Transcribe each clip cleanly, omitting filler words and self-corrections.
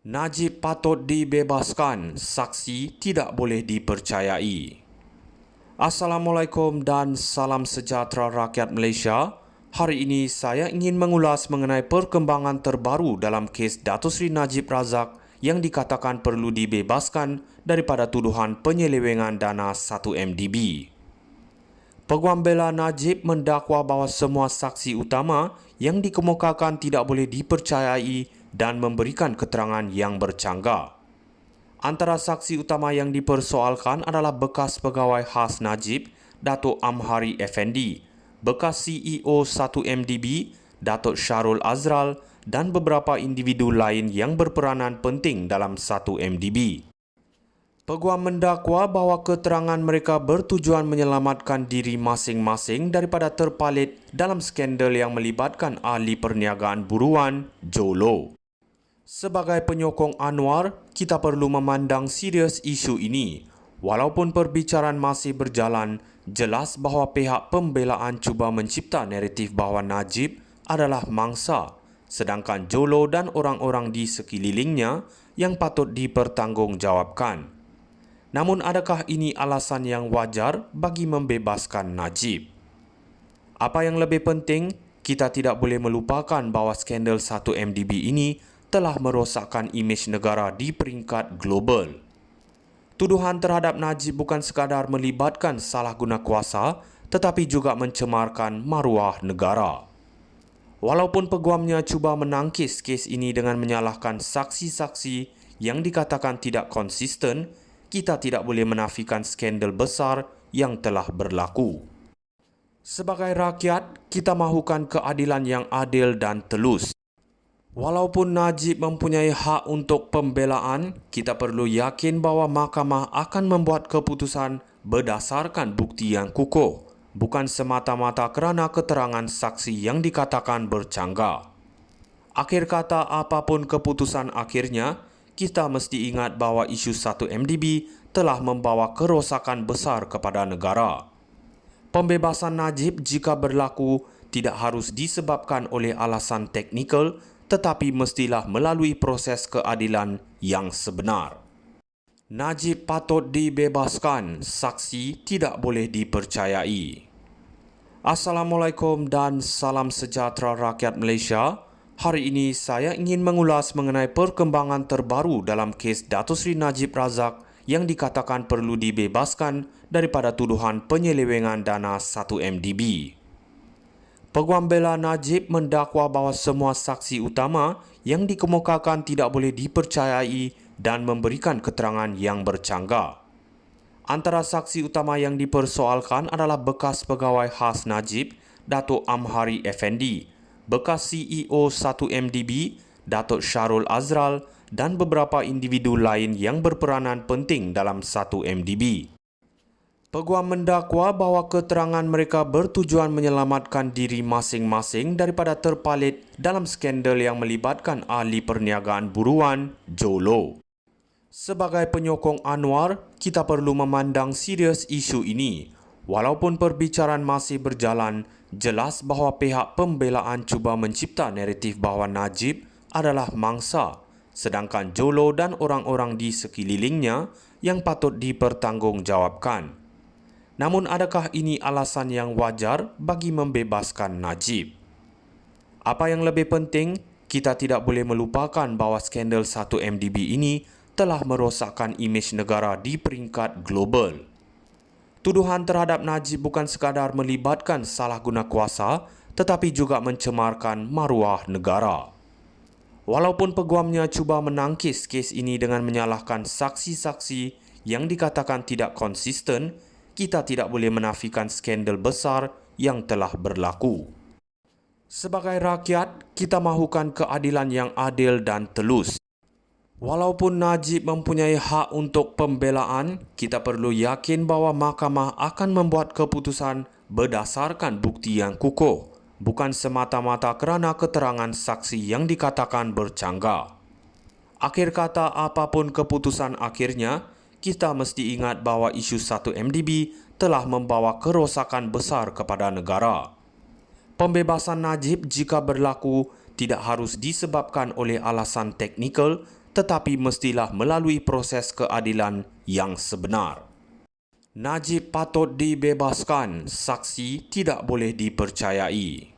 Najib patut dibebaskan, saksi tidak boleh dipercayai. Assalamualaikum dan salam sejahtera rakyat Malaysia. Hari ini saya ingin mengulas mengenai perkembangan terbaru dalam kes Datuk Seri Najib Razak yang dikatakan perlu dibebaskan daripada tuduhan penyelewengan dana 1MDB. Peguam bela Najib mendakwa bahawa semua saksi utama yang dikemukakan tidak boleh dipercayai dan memberikan keterangan yang bercanggah. Antara saksi utama yang dipersoalkan adalah bekas pegawai khas Najib, Datuk Amhari Effendi, bekas CEO 1MDB, Datuk Syarul Azral dan beberapa individu lain yang berperanan penting dalam 1MDB. Peguam mendakwa bahawa keterangan mereka bertujuan menyelamatkan diri masing-masing daripada terpalit dalam skandal yang melibatkan ahli perniagaan buruan, Joe Low. Sebagai penyokong Anwar, kita perlu memandang serius isu ini. Walaupun perbicaraan masih berjalan, jelas bahawa pihak pembelaan cuba mencipta naratif bahawa Najib adalah mangsa, sedangkan Joe Low dan orang-orang di sekelilingnya yang patut dipertanggungjawabkan. Namun adakah ini alasan yang wajar bagi membebaskan Najib? Apa yang lebih penting, kita tidak boleh melupakan bahawa skandal 1MDB ini telah merosakkan imej negara di peringkat global. Tuduhan terhadap Najib bukan sekadar melibatkan salah guna kuasa, tetapi juga mencemarkan maruah negara. Walaupun peguamnya cuba menangkis kes ini dengan menyalahkan saksi-saksi yang dikatakan tidak konsisten, kita tidak boleh menafikan skandal besar yang telah berlaku. Sebagai rakyat, kita mahukan keadilan yang adil dan telus. Walaupun Najib mempunyai hak untuk pembelaan, kita perlu yakin bahawa mahkamah akan membuat keputusan berdasarkan bukti yang kukuh, bukan semata-mata kerana keterangan saksi yang dikatakan bercanggah. Akhir kata, apapun keputusan akhirnya, kita mesti ingat bahawa isu 1MDB telah membawa kerosakan besar kepada negara. Pembebasan Najib jika berlaku tidak harus disebabkan oleh alasan teknikal, tetapi mestilah melalui proses keadilan yang sebenar. Najib patut dibebaskan, saksi tidak boleh dipercayai. Assalamualaikum dan salam sejahtera rakyat Malaysia. Hari ini saya ingin mengulas mengenai perkembangan terbaru dalam kes Datuk Seri Najib Razak yang dikatakan perlu dibebaskan daripada tuduhan penyelewengan dana 1MDB. Peguam bela Najib mendakwa bahawa semua saksi utama yang dikemukakan tidak boleh dipercayai dan memberikan keterangan yang bercanggah. Antara saksi utama yang dipersoalkan adalah bekas pegawai khas Najib, Datuk Amhari Effendi, bekas CEO 1MDB, Datuk Syarul Azral dan beberapa individu lain yang berperanan penting dalam 1MDB. Peguam mendakwa bahawa keterangan mereka bertujuan menyelamatkan diri masing-masing daripada terpalit dalam skandal yang melibatkan ahli perniagaan buruan, Joe Low. Sebagai penyokong Anwar, kita perlu memandang serius isu ini. Walaupun perbicaraan masih berjalan, jelas bahawa pihak pembelaan cuba mencipta naratif bahawa Najib adalah mangsa, sedangkan Joe Low dan orang-orang di sekelilingnya yang patut dipertanggungjawabkan. Namun adakah ini alasan yang wajar bagi membebaskan Najib? Apa yang lebih penting, kita tidak boleh melupakan bahawa skandal 1MDB ini telah merosakkan imej negara di peringkat global. Tuduhan terhadap Najib bukan sekadar melibatkan salah guna kuasa, tetapi juga mencemarkan maruah negara. Walaupun peguamnya cuba menangkis kes ini dengan menyalahkan saksi-saksi yang dikatakan tidak konsisten, kita tidak boleh menafikan skandal besar yang telah berlaku. Sebagai rakyat, kita mahukan keadilan yang adil dan telus. Walaupun Najib mempunyai hak untuk pembelaan, kita perlu yakin bahawa mahkamah akan membuat keputusan berdasarkan bukti yang kukuh, bukan semata-mata kerana keterangan saksi yang dikatakan bercanggah. Akhir kata, apapun keputusan akhirnya, kita mesti ingat bahawa isu 1MDB telah membawa kerosakan besar kepada negara. Pembebasan Najib jika berlaku tidak harus disebabkan oleh alasan teknikal, tetapi mestilah melalui proses keadilan yang sebenar. Najib patut dibebaskan, saksi tidak boleh dipercayai.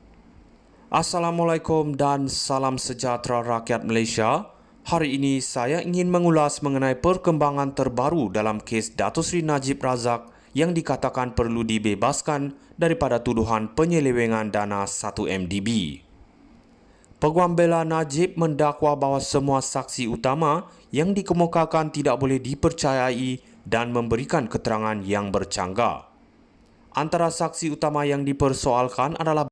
Assalamualaikum dan salam sejahtera rakyat Malaysia. Hari ini saya ingin mengulas mengenai perkembangan terbaru dalam kes Datuk Seri Najib Razak yang dikatakan perlu dibebaskan daripada tuduhan penyelewengan dana 1MDB. Peguam bela Najib mendakwa bahawa semua saksi utama yang dikemukakan tidak boleh dipercayai dan memberikan keterangan yang bercanggah. Antara saksi utama yang dipersoalkan adalah